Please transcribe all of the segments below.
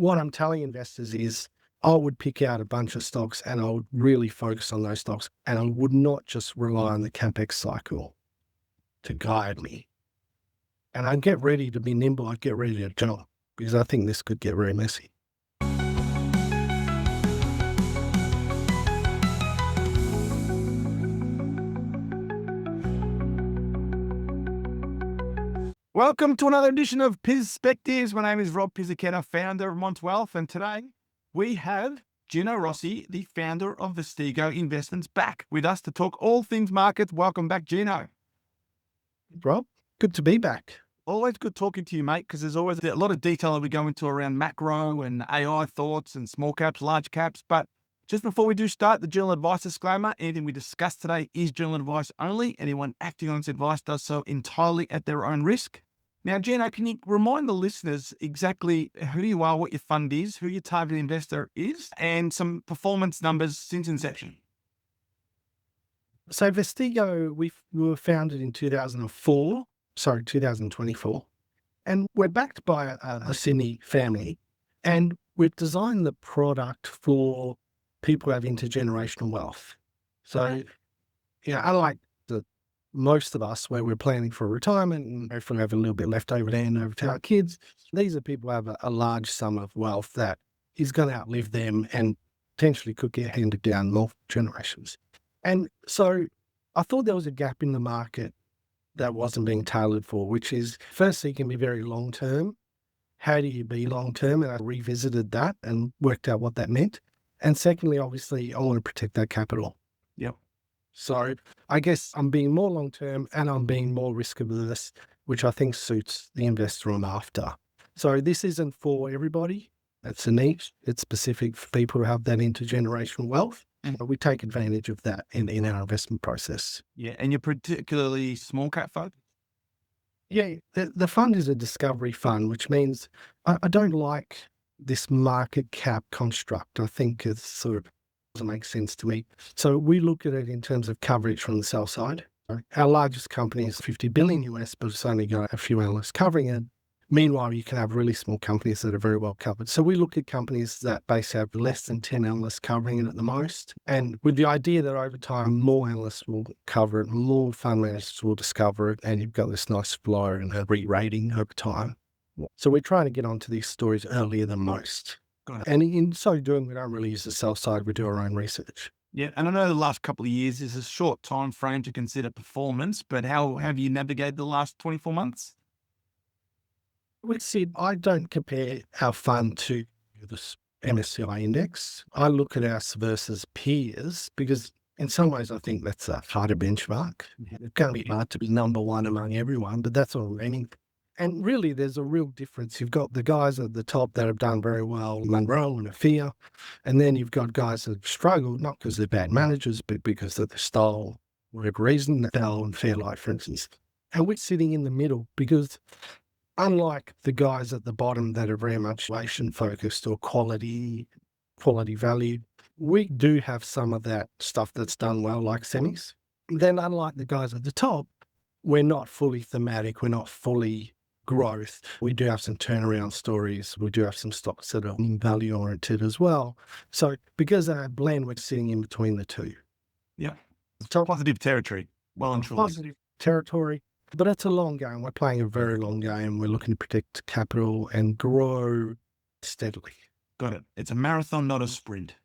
what I'm telling investors is I would pick out a bunch of stocks and I would really focus on those stocks, and I would not just rely on the CapEx cycle to guide me. And I'd get ready to be nimble. I'd get ready to jump because I think this could get very messy. Welcome to another edition of Perspectives. My name is Rob Pizzichetta, founder of Mont Wealth, and today we have Gino Rossi, the founder of Vestigo Investments, back with us to talk all things markets. Welcome back, Gino. Rob, good to be back. Always good talking to you, mate, because there's always a lot of detail that we go into around macro and AI thoughts and small caps, large caps. But just before we do start, the general advice disclaimer: anything we discuss today is general advice only. Anyone acting on this advice does so entirely at their own risk. Now, Gino, can you remind the listeners exactly who you are, what your fund is, who your target investor is, and some performance numbers since inception? So Vestigo, we were founded in 2024, and we're backed by a Sydney family, and we've designed the product for people who have intergenerational wealth. So, unlike most of us where we're planning for retirement and hopefully have a little bit left over there and over to our kids, these are people who have a large sum of wealth that is going to outlive them and potentially could get handed down multiple generations. And so I thought there was a gap in the market that wasn't being tailored for, which is, firstly, it can be very long-term. How do you be long-term? And I revisited that and worked out what that meant. And secondly, obviously, I want to protect that capital. Yep. So I guess I'm being more long-term and I'm being more risk-averse, which I think suits the investor I'm after. So this isn't for everybody. It's a niche. It's specific for people who have that intergenerational wealth. But we take advantage of that in our investment process. Yeah, and you're particularly small cap folk? Yeah, the fund is a discovery fund, which means I don't like this market cap construct. I think it's sort of doesn't make sense to me. So we look at it in terms of coverage from the sell side. Our largest company is $50 billion US, but it's only got a few analysts covering it. Meanwhile, you can have really small companies that are very well covered. So we look at companies that basically have less than 10 analysts covering it at the most. And with the idea that over time, more analysts will cover it, more fund managers will discover it, and you've got this nice flow and a re-rating over time. So we're trying to get onto these stories earlier than most. And in so doing, we don't really use the sell side, we do our own research. Yeah, and I know the last couple of years is a short time frame to consider performance, but how have you navigated the last 24 months? We said, I don't compare our fund to the MSCI index. I look at us versus peers because in some ways I think that's a harder benchmark. It's going to be hard to be number one among everyone, but that's what we're aiming for. And really, there's a real difference. You've got the guys at the top that have done very well, Monroe and Afia, and then you've got guys that have struggled, not because they're bad managers, but because of the style, whatever reason, Bell and Fairlight, for instance. And we're sitting in the middle because unlike the guys at the bottom that are very much valuation focused or quality value, we do have some of that stuff that's done well, like semis. Then unlike the guys at the top, we're not fully thematic, we're not fully growth. We do have some turnaround stories. We do have some stocks that are value oriented as well. So because of our blend, we're sitting in between the two. Yeah. So positive territory. Well and truly. Positive territory. But it's a long game. We're playing a very long game. We're looking to protect capital and grow steadily. Got it. It's a marathon, not a sprint.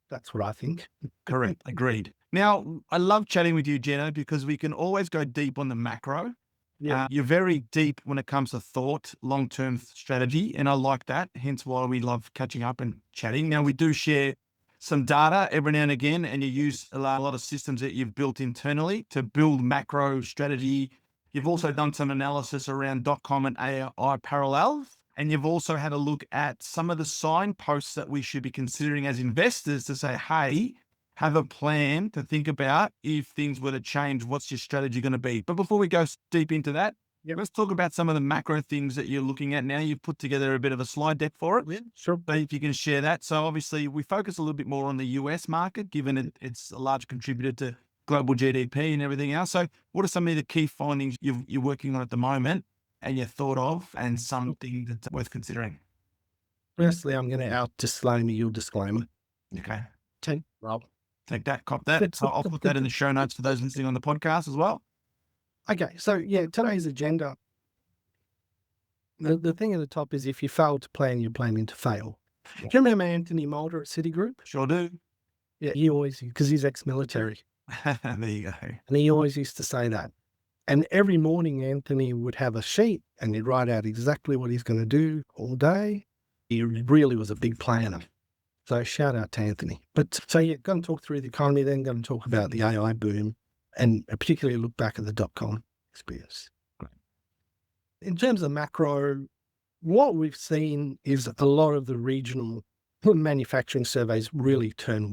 That's what I think. Correct. Agreed. Now, I love chatting with you, Gino, because we can always go deep on the macro. Yeah. You're very deep when it comes to thought, long-term strategy, and I like that. Hence why we love catching up and chatting. Now, we do share some data every now and again, and you use a lot of systems that you've built internally to build macro strategy. You've also done some analysis around Dotcom and AI parallel, and you've also had a look at some of the signposts that we should be considering as investors to say, hey, have a plan to think about if things were to change, what's your strategy going to be? But before we go deep into that, let's talk about some of the macro things that you're looking at now. You've put together a bit of a slide deck for it. Yeah, sure. But if you can share that. So obviously we focus a little bit more on the US market, given it's a large contributor to global GDP and everything else. So what are some of the key findings you're working on at the moment and you thought of and something that's worth considering? Firstly, I'm going to out-disclaimer your disclaimer. Okay. Take Rob. Take that, cop that. So I'll put that in the show notes for those listening on the podcast as well. Okay, so yeah, today's agenda. The thing at the top is if you fail to plan, you're planning to fail. Do you remember Anthony Mulder at Citigroup? Sure do. Yeah, he always, because he's ex-military, There you go. and he always used to say that. And every morning, Anthony would have a sheet and he'd write out exactly what he's going to do all day. He really was a big planner. So shout out to Anthony. But so yeah, going to talk through the economy, then going to talk about the AI boom and particularly look back at the Dotcom experience. In terms of macro, what we've seen is a lot of the regional manufacturing surveys really turn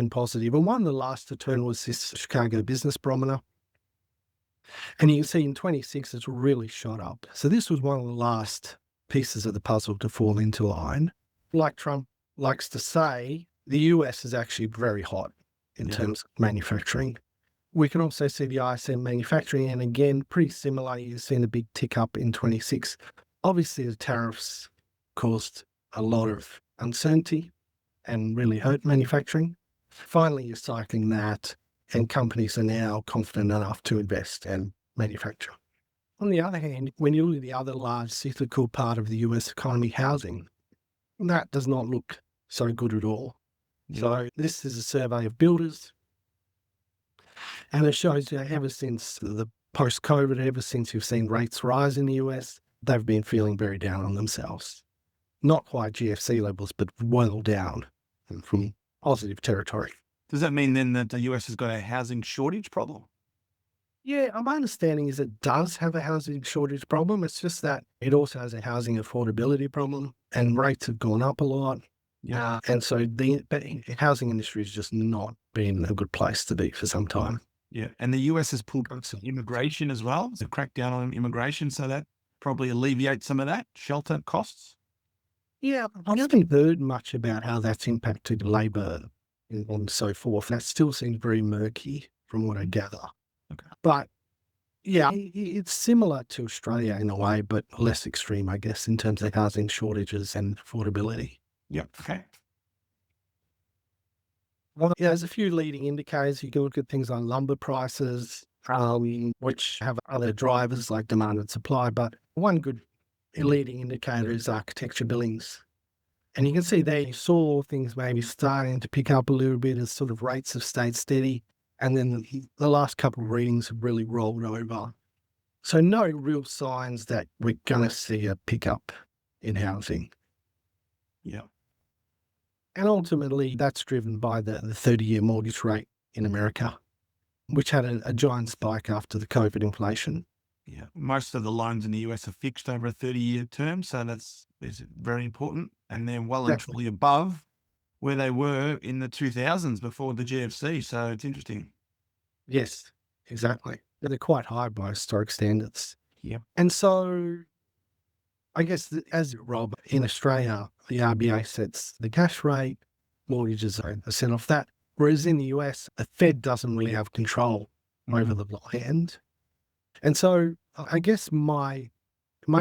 positive. And one of the last to turn was this Chicago Business Barometer. And you can see in 26, it's really shot up. So this was one of the last pieces of the puzzle to fall into line. Like Trump likes to say, the US is actually very hot in terms of manufacturing. We can also see the ISM manufacturing, and again, pretty similar. You've seen a big tick up in 26. Obviously, the tariffs caused a lot of uncertainty and really hurt manufacturing. Finally, you're cycling that, and companies are now confident enough to invest and manufacture. On the other hand, when you look at the other large cyclical part of the US economy, housing, that does not look so good at all. So this is a survey of builders. And it shows you ever since the post-COVID, ever since you've seen rates rise in the US, they've been feeling very down on themselves. Not quite GFC levels, but well down from positive territory. Does that mean then that the US has got a housing shortage problem? Yeah, my understanding is it does have a housing shortage problem. It's just that it also has a housing affordability problem, and rates have gone up a lot. Yeah. And so the housing industry has just not been a good place to be for some time. Yeah. And the US has pulled back some immigration as well. It's a crackdown on immigration. So that probably alleviates some of that shelter costs. Yeah, I haven't heard much about how that's impacted labour and so forth. That still seems very murky from what I gather. Okay. But yeah, it's similar to Australia in a way, but less extreme, I guess, in terms of housing shortages and affordability. Yeah. Okay. Well, yeah, there's a few leading indicators. You can look at things like lumber prices, which have other drivers like demand and supply. But one good leading indicator is architecture billings. And you can see there you saw things maybe starting to pick up a little bit as sort of rates have stayed steady. And then the last couple of readings have really rolled over. So no real signs that we're going to see a pickup in housing. Yeah. And ultimately, that's driven by the 30-year mortgage rate in America, which had a giant spike after the COVID inflation. Yeah. Most of the loans in the US are fixed over a 30-year term. So that's very important. And they're well and truly above where they were in the 2000s before the GFC. So it's interesting. Yes, exactly. They're quite high by historic standards. Yeah. And so I guess as Rob, in Australia, the RBA sets the cash rate, mortgages are set off that. Whereas in the US, the Fed doesn't really have control over the land. And so I guess my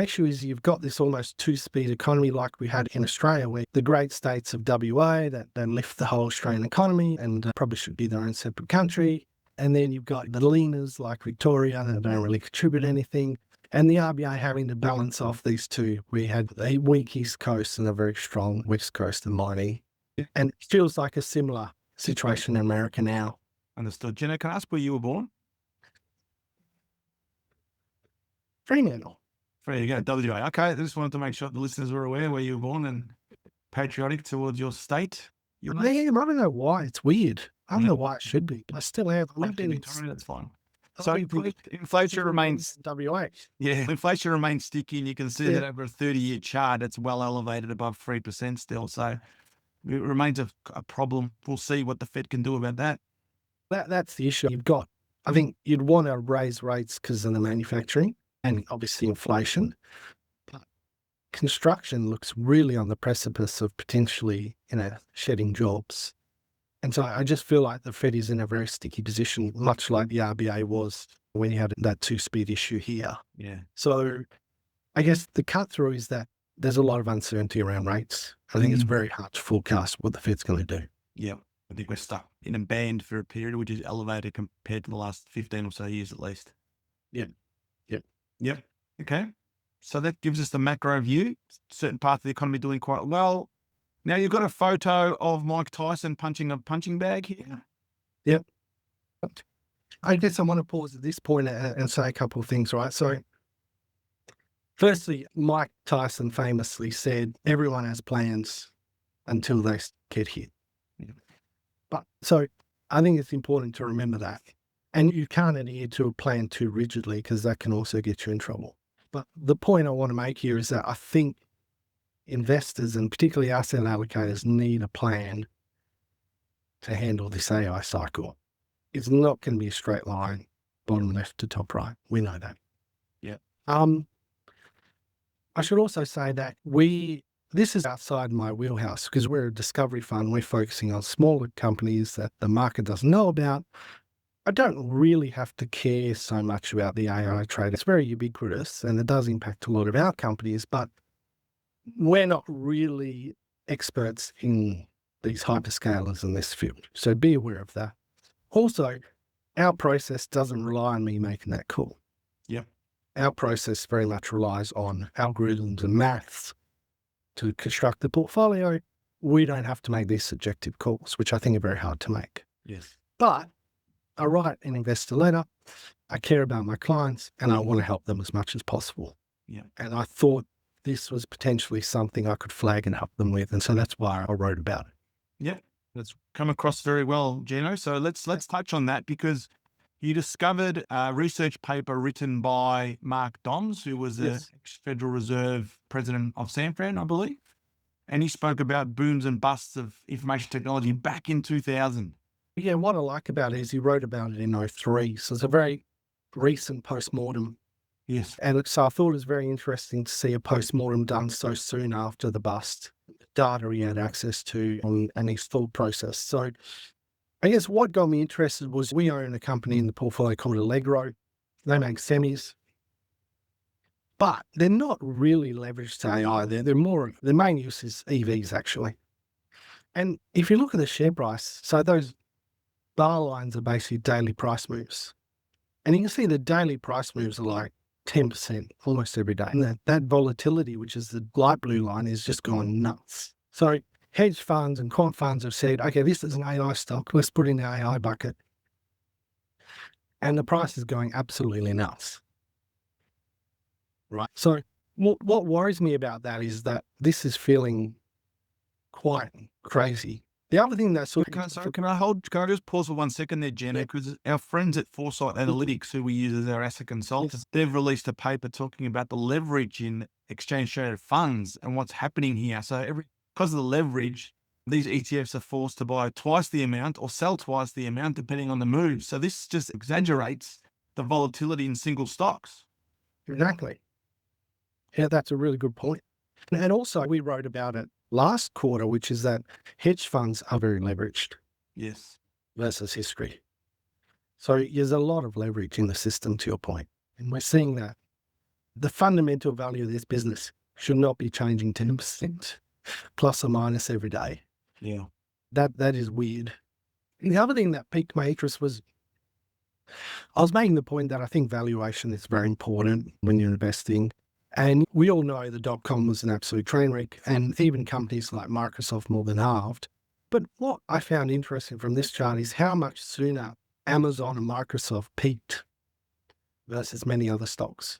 issue is you've got this almost two-speed economy like we had in Australia, where the great states of WA that lift the whole Australian economy and probably should be their own separate country. And then you've got the leaners like Victoria that don't really contribute anything. And the RBA having to balance off these two. We had a weak East Coast and a very strong West Coast and mining. And it feels like a similar situation in America now. Understood. Gino, can I ask where you were born? Fremantle. There you go, WA. Okay, I just wanted to make sure the listeners were aware where you were born and patriotic towards your state. I don't know why. It's weird. I don't know why it should be. I still have lived in Victoria. That's fine. So inflation remains WA. Yeah, inflation remains sticky, and you can see that over a 30-year chart, it's well elevated above 3% still. So it remains a problem. We'll see what the Fed can do about that. That's the issue. You've got, I think you'd want to raise rates because of the manufacturing and obviously inflation. But construction looks really on the precipice of potentially, shedding jobs. And so I just feel like the Fed is in a very sticky position, much like the RBA was when you had that two-speed issue here. Yeah. So I guess the cut through is that there's a lot of uncertainty around rates. I think it's very hard to forecast what the Fed's going to do. Yeah. I think we're stuck in a band for a period which is elevated compared to the last 15 or so years at least. Yeah. Yep. Okay. So that gives us the macro view. Certain parts of the economy doing quite well. Now you've got a photo of Mike Tyson punching a punching bag here. Yep. I guess I want to pause at this point and say a couple of things, right? So, firstly, Mike Tyson famously said, everyone has plans until they get hit. Yeah. But so I think it's important to remember that. And you can't adhere to a plan too rigidly because that can also get you in trouble. But the point I want to make here is that I think investors and particularly asset allocators need a plan to handle this AI cycle. It's not going to be a straight line, bottom left to top right. We know that. Yeah. I should also say that this is outside my wheelhouse because we're a discovery fund. We're focusing on smaller companies that the market doesn't know about. I don't really have to care so much about the AI trade. It's very ubiquitous and it does impact a lot of our companies, but we're not really experts in these hyperscalers in this field. So be aware of that. Also, our process doesn't rely on me making that call. Yep. Our process very much relies on algorithms and maths to construct the portfolio. We don't have to make these subjective calls, which I think are very hard to make. Yes. But I write an investor letter, I care about my clients, and I want to help them as much as possible. Yeah. And I thought this was potentially something I could flag and help them with. And so that's why I wrote about it. Yeah. That's come across very well, Gino. So let's touch on that because you discovered a research paper written by Mark Doms, who was the Federal Reserve President of San Fran, I believe. And he spoke about booms and busts of information technology back in 2000. Yeah, what I like about it is he wrote about it in 2003. So it's a very recent postmortem. Yes. And so I thought it was very interesting to see a postmortem done so soon after the bust, data he had access to and his full process. So I guess what got me interested was we own a company in the portfolio called Allegro. They make semis, but they're not really leveraged to AI. They're more, their main use is EVs actually. And if you look at the share price, so those bar lines are basically daily price moves. And you can see the daily price moves are like 10% almost every day. And that volatility, which is the light blue line, is just gone nuts. So hedge funds and quant funds have said, okay, this is an AI stock. Let's put in the AI bucket. And the price is going absolutely nuts. Right. So what worries me about that is that this is feeling quite crazy. The other thing that's Can I just pause for 1 second there, Jenna? Because our friends at Foresight Analytics, who we use as our asset consultants, they've released a paper talking about the leverage in exchange-traded funds and what's happening here. So because of the leverage, these ETFs are forced to buy twice the amount or sell twice the amount, depending on the move. So this just exaggerates the volatility in single stocks. Exactly. Yeah, that's a really good point. And also we wrote about it last quarter, which is that hedge funds are very leveraged. Yes. Versus history. So there's a lot of leverage in the system, to your point. And we're seeing that the fundamental value of this business should not be changing 10% plus or minus every day. Yeah. That is weird. And the other thing that piqued my interest was I was making the point that I think valuation is very important when you're investing. And we all know the Dotcom was an absolute train wreck, and even companies like Microsoft more than halved. But what I found interesting from this chart is how much sooner Amazon and Microsoft peaked versus many other stocks.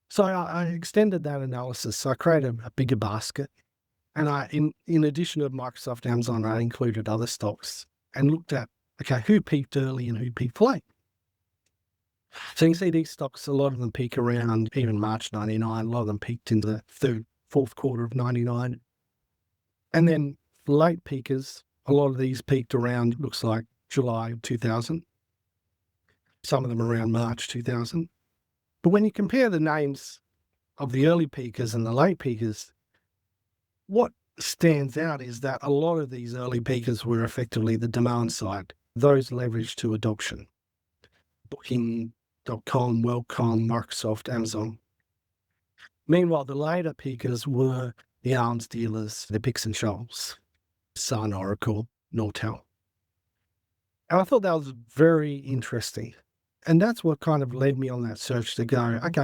So I extended that analysis. So I created a bigger basket. And in addition to Microsoft, Amazon, I included other stocks and looked at, okay, who peaked early and who peaked late. So you can see these stocks, a lot of them peak around even March 99. A lot of them peaked in the fourth quarter of 99. And then late peakers, a lot of these peaked around, looks like July of 2000. Some of them around March 2000. But when you compare the names of the early peakers and the late peakers, what stands out is that a lot of these early peakers were effectively the demand side, those leveraged to adoption. Booking.com, Wellcom, Microsoft, Amazon. Meanwhile, the later peakers were the arms dealers, the picks and shovels, Sun, Oracle, Nortel. And I thought that was very interesting. And that's what kind of led me on that search to go, okay,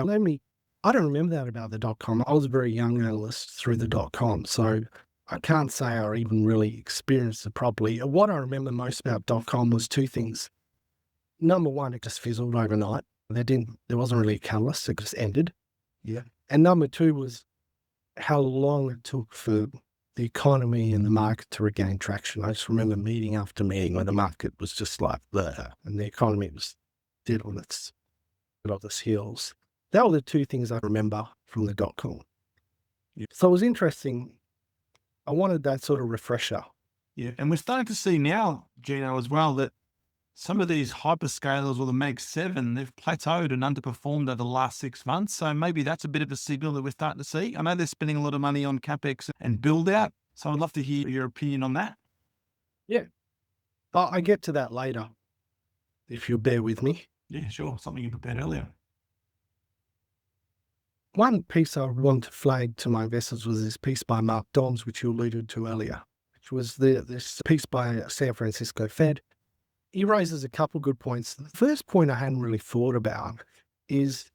I don't remember that about the .com. I was a very young analyst through the .com, so I can't say I even really experienced it properly. What I remember most about .com was two things. Number one, it just fizzled overnight. There wasn't really a catalyst. It just ended. Yeah. And number two was how long it took for the economy and the market to regain traction. I just remember meeting after meeting where the market was just like there and the economy was dead on its heels. That were the two things I remember from the .com. Yeah. So it was interesting. I wanted that sort of refresher. Yeah. And we're starting to see now, Gino, as well, that some of these hyperscalers or the Mag 7, they've plateaued and underperformed over the last 6 months. So maybe that's a bit of a signal that we're starting to see. I know they're spending a lot of money on CapEx and build out. So I'd love to hear your opinion on that. Yeah. I get to that later, if you'll bear with me. Yeah, sure. Something you prepared earlier. One piece I want to flag to my investors was this piece by Mark Doms, which you alluded to earlier, which was this piece by San Francisco Fed. He raises a couple good points. The first point I hadn't really thought about is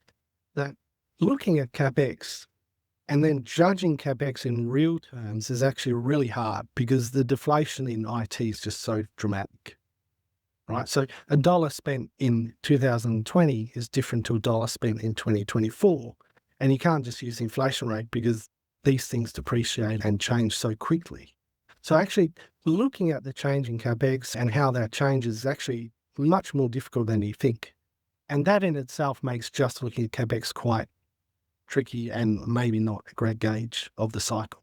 that looking at CapEx and then judging CapEx in real terms is actually really hard because the deflation in IT is just so dramatic, right? So a dollar spent in 2020 is different to a dollar spent in 2024. And you can't just use the inflation rate because these things depreciate and change so quickly. So actually looking at the change in CapEx and how that changes is actually much more difficult than you think. And that in itself makes just looking at CapEx quite tricky and maybe not a great gauge of the cycle.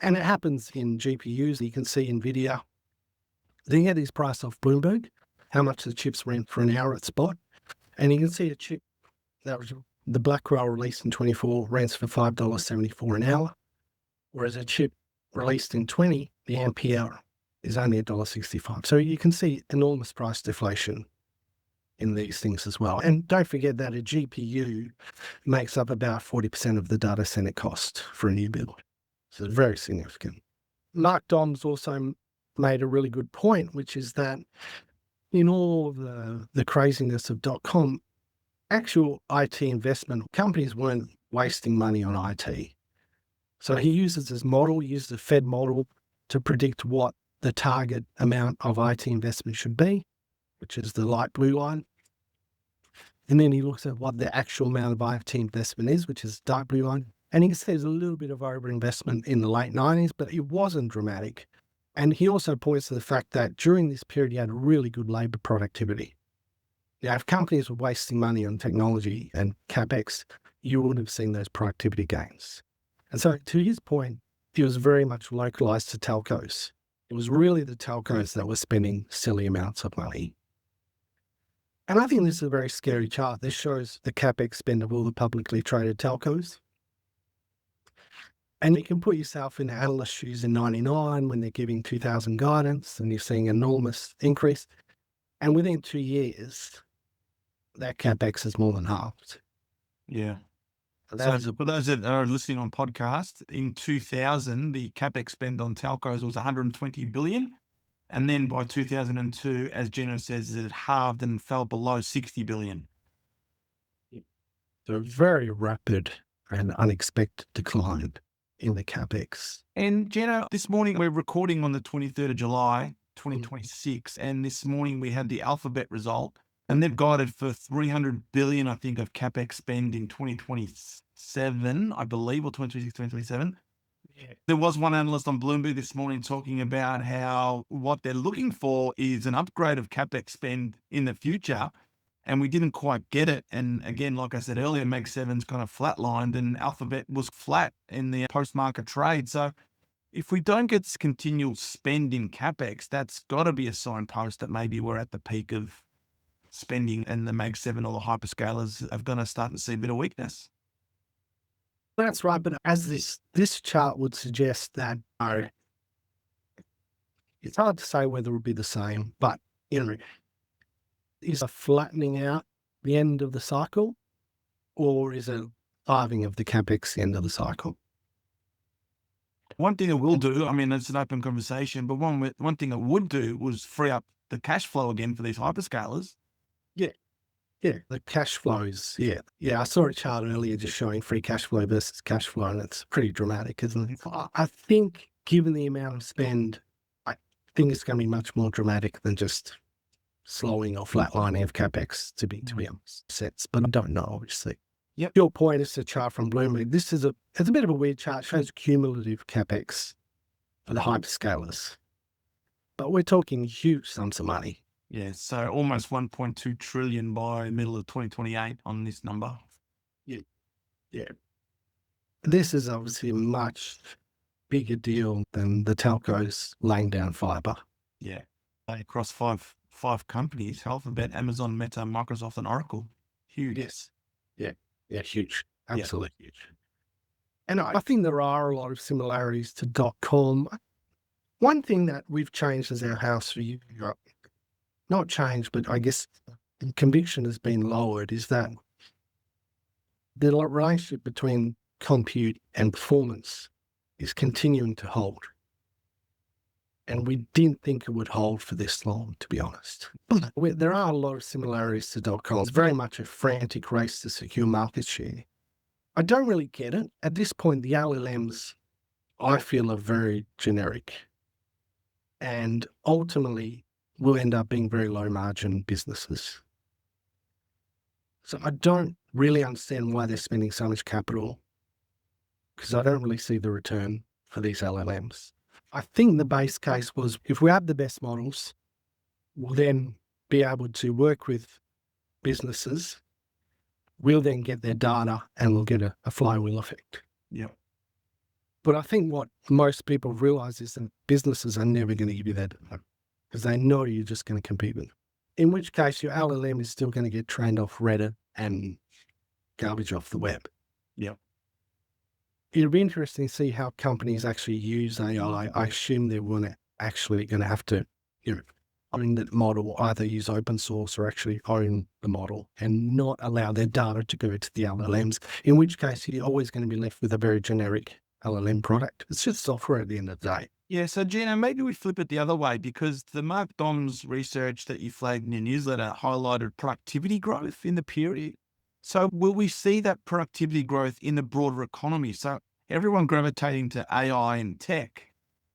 And it happens in GPUs. You can see NVIDIA. Then you get these price off Bloomberg, how much the chips rent for an hour at spot. And you can see a chip that was the Blackwell released in 24 rents for $5.74 an hour, whereas a chip released in 20, the Ampere is only $1.65. So you can see enormous price deflation in these things as well. And don't forget that a GPU makes up about 40% of the data center cost for a new build. So it's very significant. Mark Doms also made a really good point, which is that in all of the craziness of .com, actual IT investment companies weren't wasting money on IT. So he uses this model, uses the Fed model to predict what the target amount of IT investment should be, which is the light blue line. And then he looks at what the actual amount of IT investment is, which is dark blue line. And he says a little bit of overinvestment in the late 90s, but it wasn't dramatic. And he also points to the fact that during this period, you had really good labor productivity. Now, if companies were wasting money on technology and CapEx, you would have seen those productivity gains. And so to his point, it was very much localized to telcos. It was really the telcos that were spending silly amounts of money. And I think this is a very scary chart. This shows the CapEx spend of all the publicly traded telcos. And you can put yourself in analyst shoes in 99 when they're giving 2000 guidance and you're seeing enormous increase. And within 2 years, that CapEx is more than halved. Yeah. So for those that are listening on podcast, in 2000, the CapEx spend on telcos was 120 billion. And then by 2002, as Gino says, it halved and fell below 60 billion. So very rapid and unexpected decline in the CapEx. And Gino, this morning we're recording on the 23rd of July, 2026. And this morning we had the Alphabet result. And they've guided for 300 billion, I think, of CapEx spend in 2027, I believe, or 2026, 2027. Yeah. There was one analyst on Bloomberg this morning talking about how what they're looking for is an upgrade of CapEx spend in the future. And we didn't quite get it. And again, like I said earlier, Mag 7's kind of flatlined and Alphabet was flat in the post-market trade. So if we don't get this continual spend in CapEx, that's got to be a signpost that maybe we're at the peak of spending and the Mag 7 or the hyperscalers are going to start to see a bit of weakness. That's right. But as this chart would suggest that, it's hard to say whether it would be the same, but, is a flattening out the end of the cycle or is it halving of the CapEx end of the cycle. One thing it will do, I mean, it's an open conversation, but one thing it would do was free up the cash flow again for these hyperscalers. Yeah. Yeah. The cash flows. Yeah. Yeah. I saw a chart earlier just showing free cash flow versus cash flow, and it's pretty dramatic, isn't it? I think given the amount of spend, I think it's going to be much more dramatic than just slowing or flatlining of CapEx to be honest. Sets, but I don't know, obviously. Yep. Your point is a chart from Bloomberg. It's a bit of a weird chart. It shows cumulative CapEx for the hyperscalers. But we're talking huge sums of money. Yeah, so almost 1.2 trillion by middle of 2028 on this number. Yeah. This is obviously a much bigger deal than the telcos laying down fiber. Yeah. Across five companies, Alphabet, Amazon, Meta, Microsoft, and Oracle. Huge. Yes. Yeah, huge. Absolutely huge. And I think there are a lot of similarities to Dotcom. One thing that we've changed as our house view, not changed, but I guess the conviction has been lowered, is that the relationship between compute and performance is continuing to hold. And we didn't think it would hold for this long, to be honest. But there are a lot of similarities to Dotcom. It's very much a frantic race to secure market share. I don't really get it. At this point, the LLMs, I feel, are very generic and ultimately will end up being very low margin businesses. So I don't really understand why they're spending so much capital, because I don't really see the return for these LLMs. I think the base case was if we have the best models, we'll then be able to work with businesses. We'll then get their data and we'll get a flywheel effect. Yeah. But I think what most people realize is that businesses are never going to give you that data because they know you're just going to compete with them. In which case your LLM is still going to get trained off Reddit and garbage off the web. Yeah. It'll be interesting to see how companies actually use AI. I assume they're going to have to, own that model, either use open source or actually own the model and not allow their data to go to the LLMs, in which case you're always going to be left with a very generic LLM product. It's just software at the end of the day. Yeah, so Gino, maybe we flip it the other way, because the Mark Dom's research that you flagged in your newsletter highlighted productivity growth in the period. So will we see that productivity growth in the broader economy? So everyone gravitating to AI and tech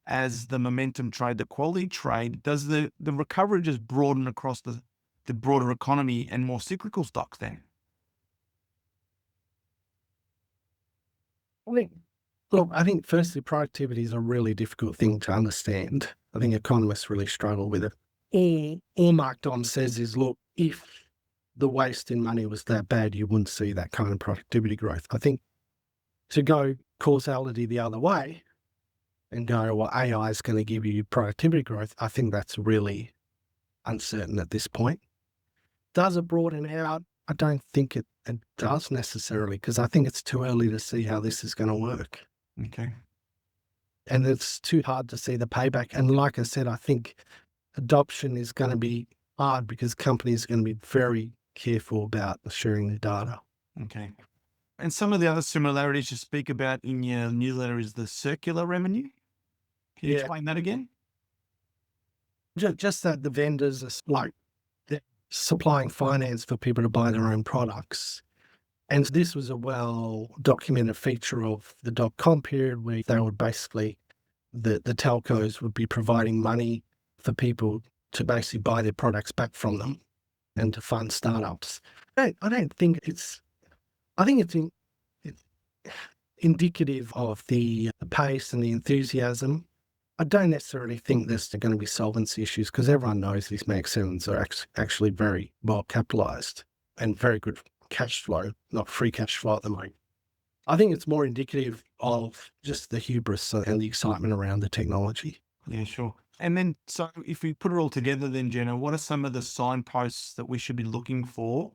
as the momentum trade, the quality trade, does the recovery just broaden across the broader economy and more cyclical stocks then? I think firstly, productivity is a really difficult thing to understand. I think economists really struggle with it. All Mark Dom says is, look, if the waste in money was that bad, you wouldn't see that kind of productivity growth. I think to go causality the other way and go, well, AI is going to give you productivity growth, I think that's really uncertain at this point. Does it broaden out? I don't think it does necessarily, because I think it's too early to see how this is going to work. Okay. And it's too hard to see the payback. And like I said, I think adoption is going to be hard because companies are going to be very careful about sharing their data. Okay. And some of the other similarities you speak about in your newsletter is the circular revenue. Can you explain that again? Just that the vendors are they're supplying finance for people to buy their own products. And this was a well-documented feature of the Dotcom period, where they would basically, the telcos would be providing money for people to basically buy their products back from them and to fund startups. I think it's indicative of the pace and the enthusiasm. I don't necessarily think there's going to be solvency issues, because everyone knows these Mag 7s are actually very well capitalized and very good cash flow, not free cash flow at the moment. I think it's more indicative of just the hubris and the excitement around the technology. Yeah, sure. And then, so if we put it all together then, Jenna, what are some of the signposts that we should be looking for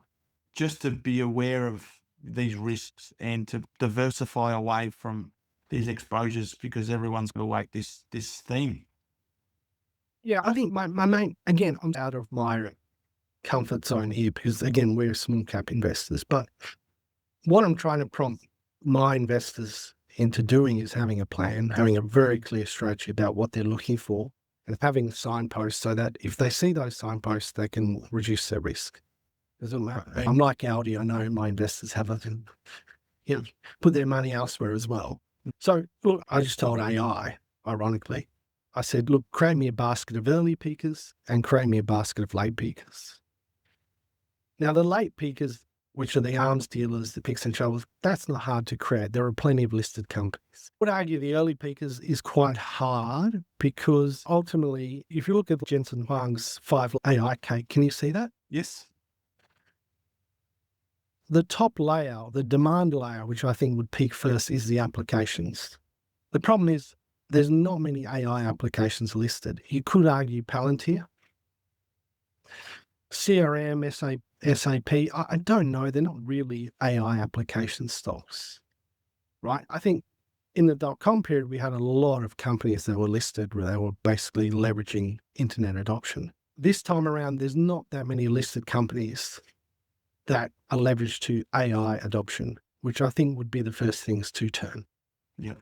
just to be aware of these risks and to diversify away from these exposures, because everyone's going to wake this theme? Yeah, I think my main, again, I'm out of my comfort zone here because, again, we're small cap investors, but what I'm trying to prompt my investors into doing is having a plan, having a very clear strategy about what they're looking for, and having signposts so that if they see those signposts, they can reduce their risk. I'm like Audi. I know my investors have put their money elsewhere as well. So look, I just told AI, ironically, I said, look, create me a basket of early peakers and create me a basket of late peakers. Now, the late peakers, which are the arms dealers, the picks and shovels, that's not hard to create. There are plenty of listed companies. I would argue the early peakers is quite hard because ultimately, if you look at Jensen Huang's 5 AI cake, can you see that? Yes. The top layer, the demand layer, which I think would peak first, is the applications. The problem is there's not many AI applications listed. You could argue Palantir, CRM, SAP. I don't know. They're not really AI application stocks, right? I think in the Dotcom period, we had a lot of companies that were listed where they were basically leveraging internet adoption. This time around, there's not that many listed companies that are leveraged to AI adoption, which I think would be the first things to turn. Yeah.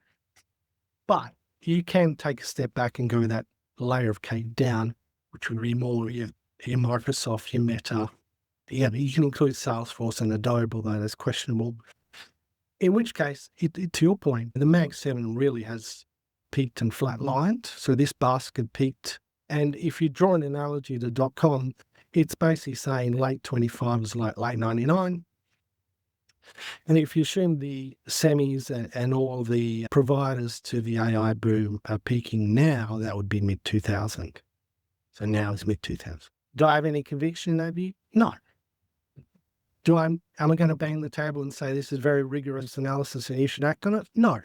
But you can take a step back and go that layer of cake down, which would be more your Microsoft, your Meta. Yeah, you can include Salesforce and Adobe, although that's questionable. In which case, to your point, the Mag 7 really has peaked and flatlined. So this basket peaked. And if you draw an analogy to .com, it's basically saying late 25 is like late 99. And if you assume the semis and all the providers to the AI boom are peaking now, that would be mid-2000. So now is mid-2000. Do I have any conviction in that view? No. Am I going to bang the table and say this is very rigorous analysis and you should act on it? No.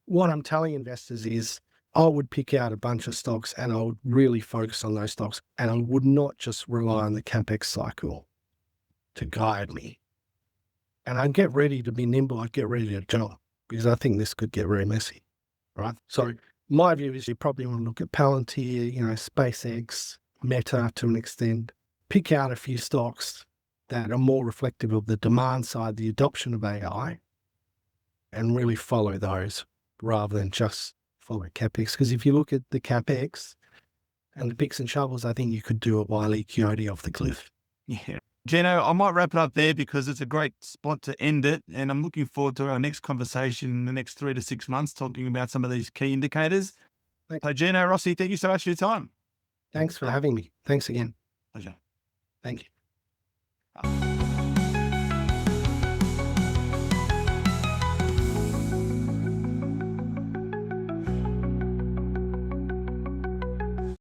What I'm telling investors is I would pick out a bunch of stocks and I would really focus on those stocks, and I would not just rely on the CapEx cycle to guide me. And I'd get ready to be nimble. I'd get ready to jump because I think this could get very messy, right? So my view is you probably want to look at Palantir, SpaceX, Meta to an extent, pick out a few stocks that are more reflective of the demand side, the adoption of AI, and really follow those rather than just follow CapEx. Because if you look at the CapEx and the picks and shovels, I think you could do a Wile E. Coyote off the cliff. Yeah. Gino, I might wrap it up there because it's a great spot to end it. And I'm looking forward to our next conversation in the next 3 to 6 months, talking about some of these key indicators. Thanks. So Gino Rossi, thank you so much for your time. Thanks for having me. Thanks again. Pleasure. Thank you.